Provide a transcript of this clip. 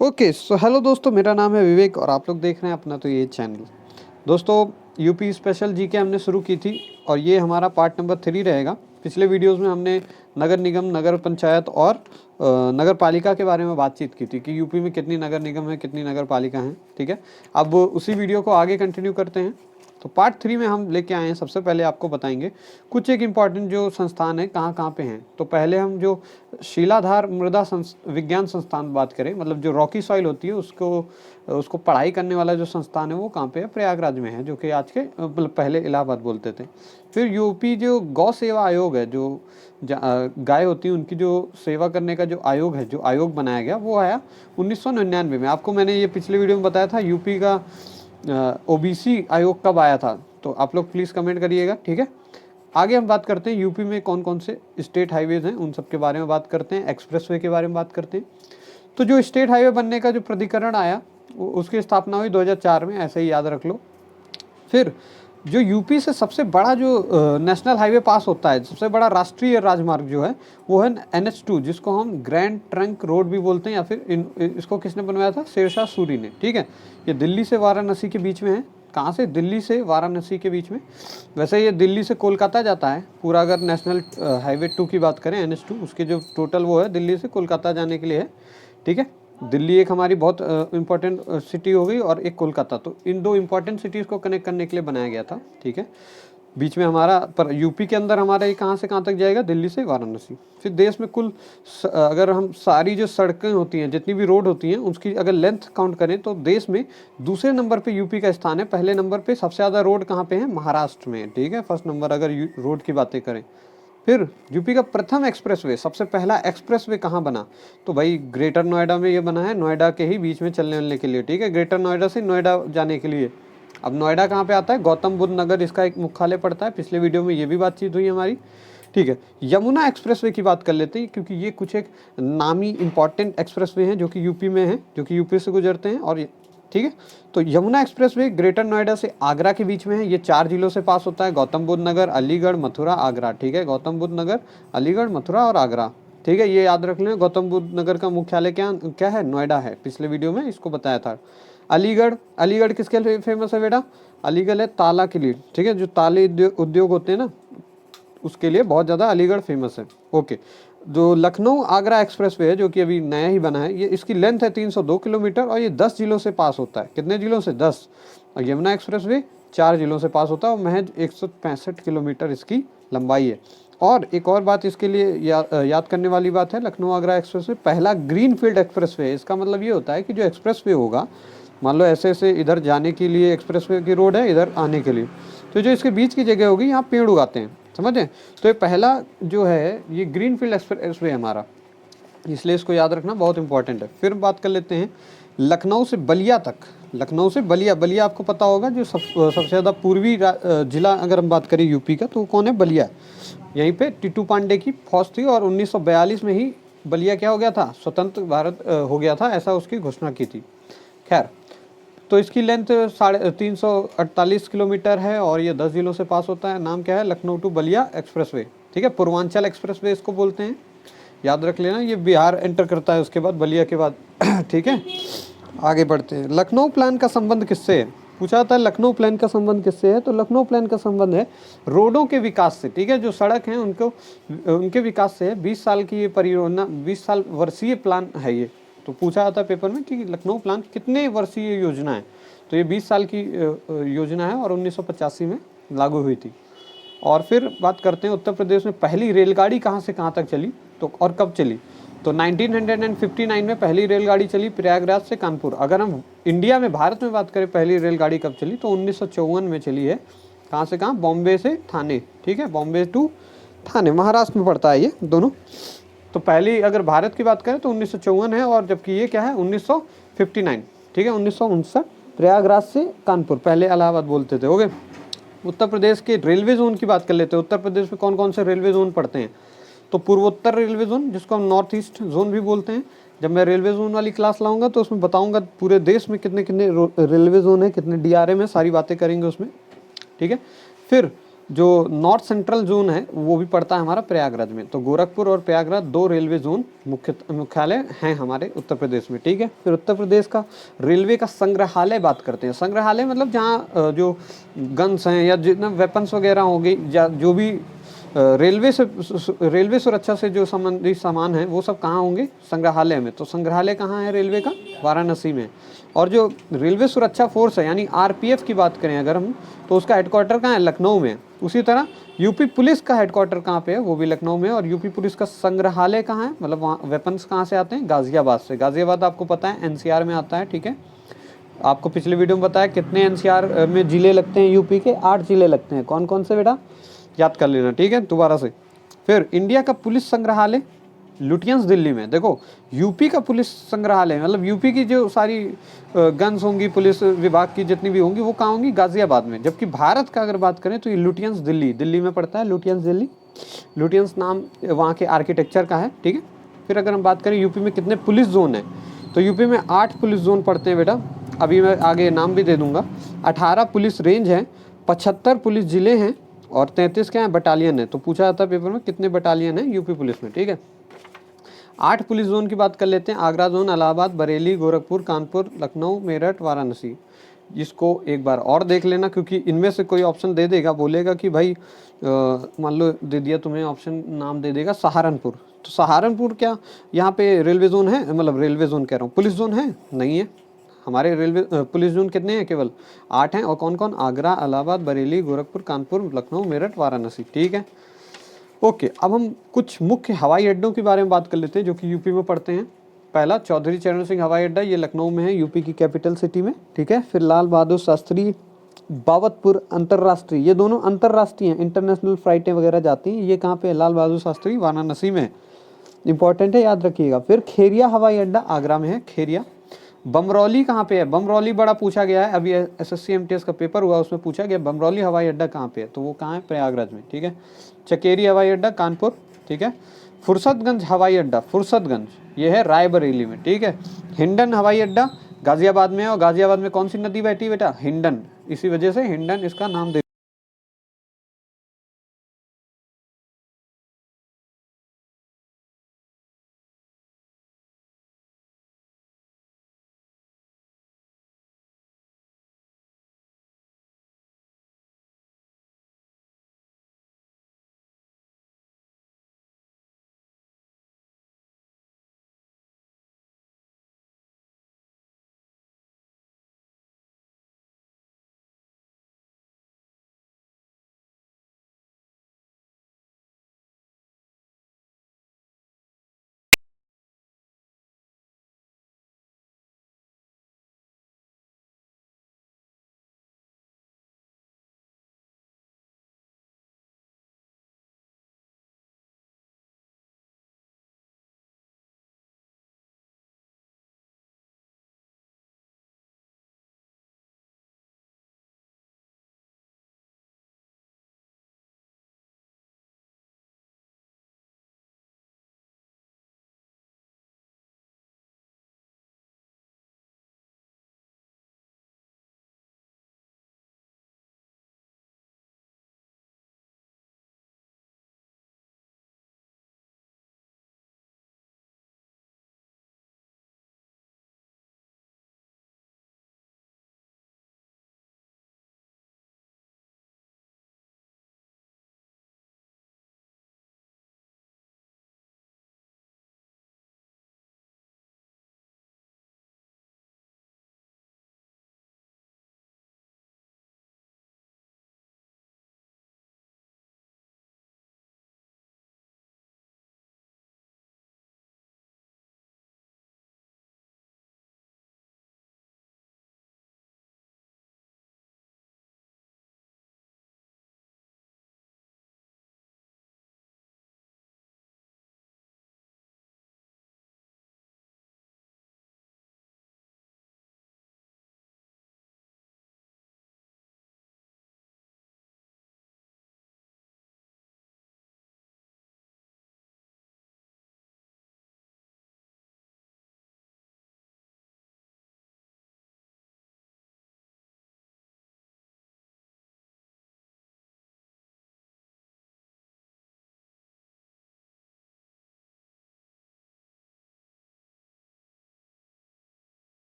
Okay so hello दोस्तों, मेरा नाम है विवेक और आप लोग देख रहे हैं अपना तो ये चैनल। दोस्तों, यूपी स्पेशल जीके हमने शुरू की थी और ये हमारा पार्ट नंबर 3 रहेगा। पिछले वीडियोस में हमने नगर निगम, नगर पंचायत और नगर पालिका के बारे में बातचीत की थी कि यूपी में कितनी नगर निगम है, कितनी नगर पालिका हैं। ठीक है, अब उसी वीडियो को आगे कंटिन्यू करते हैं। तो पार्ट 3 में हम लेके आए हैं, सबसे पहले आपको बताएंगे कुछ एक इम्पॉर्टेंट जो संस्थान है कहाँ कहाँ पे हैं। तो पहले हम जो शीलाधार मृदा विज्ञान संस्थान बात करें, मतलब जो रॉकी सॉइल होती है उसको उसको पढ़ाई करने वाला जो संस्थान है वो कहाँ पे है, प्रयागराज में है, जो कि आज के मतलब पहले इलाहाबाद बोलते थे। फिर यूपी जो गौ सेवा आयोग है, जो गाय होती है उनकी जो सेवा करने का जो आयोग है, जो आयोग बनाया गया वो आया 1999 में। आपको मैंने ये पिछले वीडियो में बताया था यूपी का ओबीसी आयोग कब आया था, तो आप लोग प्लीज़ कमेंट करिएगा। ठीक है, आगे हम बात करते हैं यूपी में कौन कौन से स्टेट हाईवेज हैं, उन सब के बारे में बात करते हैं। एक्सप्रेसवे के बारे में बात करते हैं। तो जो स्टेट हाईवे बनने का जो प्राधिकरण आया उसकी स्थापना हुई 2004 में, ऐसे ही याद रख लो। फिर जो यूपी से सबसे बड़ा जो नेशनल हाईवे पास होता है, सबसे बड़ा राष्ट्रीय राजमार्ग जो है वो है NH2, जिसको हम ग्रैंड ट्रंक रोड भी बोलते हैं, या फिर इसको किसने बनवाया था, शेरशाह सूरी ने। ठीक है, ये दिल्ली से वाराणसी के बीच में है। कहाँ से? दिल्ली से वाराणसी के बीच में। वैसे ये दिल्ली से कोलकाता जाता है पूरा, अगर नेशनल हाईवे 2 की बात करें, NH2, उसके जो टोटल वो है दिल्ली से कोलकाता जाने के लिए है। ठीक है, दिल्ली एक हमारी बहुत इम्पॉर्टेंट सिटी हो गई और एक कोलकाता, तो इन दो इम्पॉर्टेंट सिटीज़ को कनेक्ट करने के लिए बनाया गया था। ठीक है, बीच में हमारा, पर यूपी के अंदर हमारा ये कहाँ से कहाँ तक जाएगा, दिल्ली से वाराणसी। फिर देश में कुल अगर हम सारी जो सड़कें होती हैं, जितनी भी रोड होती हैं, उसकी अगर लेंथ काउंट करें तो देश में दूसरे नंबर पे यूपी का स्थान है। पहले नंबर पे सबसे ज़्यादा रोड कहाँ पे है, महाराष्ट्र में। ठीक है, फर्स्ट नंबर अगर रोड की बातें करें। फिर यूपी का प्रथम एक्सप्रेसवे, सबसे पहला एक्सप्रेसवे कहाँ बना, तो भाई ग्रेटर नोएडा में ये बना है, नोएडा के ही बीच में चलने वालने के लिए। ठीक है, ग्रेटर नोएडा से नोएडा जाने के लिए। अब नोएडा कहाँ पे आता है, गौतम बुद्ध नगर इसका एक मुख्यालय पड़ता है। पिछले वीडियो में ये भी बातचीत हुई हमारी। ठीक है, यमुना एक्सप्रेसवे की बात कर लेते हैं, क्योंकि ये कुछ एक नामी इंपॉर्टेंट एक्सप्रेसवे हैं जो कि यूपी में हैं, जो कि यूपी से गुजरते हैं। और ठीक है, तो यमुना एक्सप्रेसवे ग्रेटर नोएडा से आगरा के बीच में है। ये 4 जिलों से पास होता है, गौतम बुद्ध नगर, अलीगढ़, मथुरा, आगरा। ठीक है, गौतम बुद्ध नगर, अलीगढ़, मथुरा और आगरा। ठीक है, ये याद रख लें। गौतम बुद्ध नगर का मुख्यालय क्या क्या है, नोएडा है। पिछले वीडियो में इसको बताया था। अलीगढ़, अलीगढ़ किसके लिए फेमस है बेटा, अलीगढ़ है ताला के लिए। ठीक है, जो ताले उद्योग होते हैं ना, उसके लिए बहुत ज़्यादा अलीगढ़ फेमस है। ओके, जो लखनऊ आगरा एक्सप्रेसवे है, जो कि अभी नया ही बना है, ये इसकी लेंथ है 302 किलोमीटर और ये 10 जिलों से पास होता है। कितने जिलों से, 10। और यमुना एक्सप्रेसवे 4 जिलों से पास होता है और महज 165 किलोमीटर इसकी लंबाई है। और एक और बात इसके लिए याद करने वाली बात है, लखनऊ आगरा एक्सप्रेसवे पहला ग्रीन फील्ड एक्सप्रेसवे है। इसका मतलब ये होता है कि जो एक्सप्रेसवे होगा, मान लो ऐसे ऐसे इधर जाने के लिए एक्सप्रेसवे की रोड है, इधर आने के लिए, तो जो इसके बीच की जगह होगी यहाँ पेड़ उगाते हैं, समझे। तो ये पहला जो है ये ग्रीन फील्ड एक्सप्रेसवे हमारा, इसलिए इसको याद रखना बहुत इंपॉर्टेंट है। फिर बात कर लेते हैं लखनऊ से बलिया तक। लखनऊ से बलिया, बलिया आपको पता होगा जो सबसे ज़्यादा पूर्वी जिला अगर हम बात करें यूपी का, तो कौन है, बलिया। यहीं पे टीटू पांडे की फौज थी और 1942 में ही बलिया क्या हो गया था, स्वतंत्र भारत हो गया था, ऐसा उसकी घोषणा की थी। खैर, तो इसकी लेंथ 348 किलोमीटर है और ये 10 जिलों से पास होता है। नाम क्या है, लखनऊ टू बलिया एक्सप्रेसवे। ठीक है, पूर्वांचल एक्सप्रेसवे इसको बोलते हैं, याद रख लेना। ये बिहार एंटर करता है उसके बाद, बलिया के बाद। ठीक है, आगे बढ़ते हैं। लखनऊ प्लान का संबंध किससे है, पूछा था लखनऊ प्लान का संबंध किससे है, तो लखनऊ प्लान का संबंध है रोडों के विकास से। ठीक है, जो सड़क हैं उनको, उनके विकास से है। 20 साल की ये परियोजना, 20 साल वर्षीय प्लान है ये। तो पूछा जाता है पेपर में कि लखनऊ प्लान कितने वर्षीय योजना है, तो ये 20 साल की योजना है और 1985 में लागू हुई थी। और फिर बात करते हैं उत्तर प्रदेश में पहली रेलगाड़ी कहाँ से कहाँ तक चली, तो और कब चली, तो 1959 में पहली रेलगाड़ी चली प्रयागराज से कानपुर। अगर हम इंडिया में, भारत में बात करें पहली रेलगाड़ी कब चली, तो 1954 में चली है। कहाँ से कहाँ, बॉम्बे से थाने। ठीक है, बॉम्बे टू थाने, महाराष्ट्र में पड़ता है ये दोनों। तो पहली अगर भारत की बात करें तो 1954 है, और जबकि ये क्या है 1959। ठीक है, 1959 प्रयागराज से कानपुर, पहले इलाहाबाद बोलते थे। हो गए। उत्तर प्रदेश के रेलवे जोन की बात कर लेते हैं। उत्तर प्रदेश में कौन कौन से रेलवे जोन पड़ते हैं, तो पूर्वोत्तर रेलवे जोन, जिसको हम नॉर्थ ईस्ट जोन भी बोलते हैं। जब मैं रेलवे जोन वाली क्लास लाऊंगा तो उसमें बताऊंगा पूरे देश में कितने कितने रेलवे जोन है, कितने DRM है, सारी बातें करेंगे उसमें। ठीक है, फिर जो नॉर्थ सेंट्रल जोन है वो भी पड़ता है हमारा प्रयागराज में। तो गोरखपुर और प्रयागराज 2 रेलवे जोन मुख्यालय हैं हमारे उत्तर प्रदेश में, ठीक है। फिर उत्तर प्रदेश का रेलवे का संग्रहालय बात करते हैं। संग्रहालय मतलब जहाँ जो गन्स हैं या जितना वेपन्स वगैरह हो गई या जो भी रेलवे सुरक्षा से जो संबंधित सामान है वो सब कहाँ होंगे, संग्रहालय में। तो संग्रहालय कहाँ है रेलवे का, वाराणसी में। और जो रेलवे सुरक्षा फोर्स है यानी आरपीएफ की बात करें अगर हम, तो उसका हेडक्वार्टर कहाँ है, लखनऊ में। उसी तरह यूपी पुलिस का हेडक्वार्टर कहाँ पे है, वो भी लखनऊ में। और यूपी पुलिस का संग्रहालय कहाँ है, मतलब वहाँ वेपन्स कहाँ से आते हैं, गाजियाबाद से। गाजियाबाद आपको पता है एनसीआर में आता है, ठीक है। आपको पिछले वीडियो में बताया कितने एनसीआर में जिले लगते हैं यूपी के, 8 जिले लगते हैं। कौन कौन से बेटा, याद कर लेना, ठीक है, दोबारा से। फिर इंडिया का पुलिस संग्रहालय लुटियंस दिल्ली में। देखो यूपी का पुलिस संग्रहालय मतलब यूपी की जो सारी गन्स होंगी पुलिस विभाग की जितनी भी होंगी वो कहाँ होंगी, गाजियाबाद में। जबकि भारत का अगर बात करें तो ये लुटियंस दिल्ली में पड़ता है, लुटियंस दिल्ली। लुटियंस नाम वहाँ के आर्किटेक्चर का है, ठीक है। फिर अगर हम बात करें यूपी में कितने पुलिस जोन है, तो यूपी में 8 पुलिस जोन पड़ते हैं बेटा। अभी मैं आगे नाम भी दे दूंगा। 18 पुलिस रेंज हैं, 75 पुलिस जिले हैं और 33 क्या है, बटालियन है। तो पूछा जाता है पेपर में कितने बटालियन है यूपी पुलिस में, ठीक है। 8 पुलिस जोन की बात कर लेते हैं। आगरा जोन, इलाहाबाद, बरेली, गोरखपुर, कानपुर, लखनऊ, मेरठ, वाराणसी। इसको एक बार और देख लेना क्योंकि इनमें से कोई ऑप्शन दे देगा, बोलेगा कि भाई मान लो दे दिया तुम्हें ऑप्शन, नाम दे देगा सहारनपुर। तो सहारनपुर क्या यहाँ पे रेलवे जोन है, मतलब रेलवे जोन कह रहा हूँ, पुलिस जोन है, नहीं है। हमारे रेलवे पुलिस जोन कितने हैं, केवल 8 हैं। और कौन कौन, आगरा, इलाहाबाद, बरेली, गोरखपुर, कानपुर, लखनऊ, मेरठ, वाराणसी, ठीक है। ओके, अब हम कुछ मुख्य हवाई अड्डों के बारे में बात कर लेते हैं जो कि यूपी में पड़ते हैं। पहला चौधरी चरण सिंह हवाई अड्डा, ये लखनऊ में है, यूपी की कैपिटल सिटी में, ठीक है। फिर लाल बहादुर शास्त्री बाबतपुर अंतर्राष्ट्रीय, ये दोनों अंतर्राष्ट्रीय हैं, इंटरनेशनल फ्लाइटें वगैरह जाती हैं। ये कहाँ पे है, लाल बहादुर शास्त्री, वाराणसी में, इंपॉर्टेंट है, याद रखिएगा। फिर खेरिया हवाई अड्डा आगरा में है, खेरिया। बमरौली कहाँ पे है, बमरौली बड़ा पूछा गया है, अभी एसएससी एमटीएस का पेपर हुआ उसमें पूछा गया बमरौली हवाई अड्डा कहाँ पे है, तो वो कहाँ है, प्रयागराज में, ठीक है। चकेरी हवाई अड्डा कानपुर, ठीक है। फुर्सतगंज हवाई अड्डा, फुर्सतगंज ये है रायबरेली में, ठीक है। हिंडन हवाई अड्डा गाजियाबाद में है, और गाजियाबाद में कौन सी नदी बहती है बेटा, हिंडन, इसी वजह से हिंडन इसका नाम दे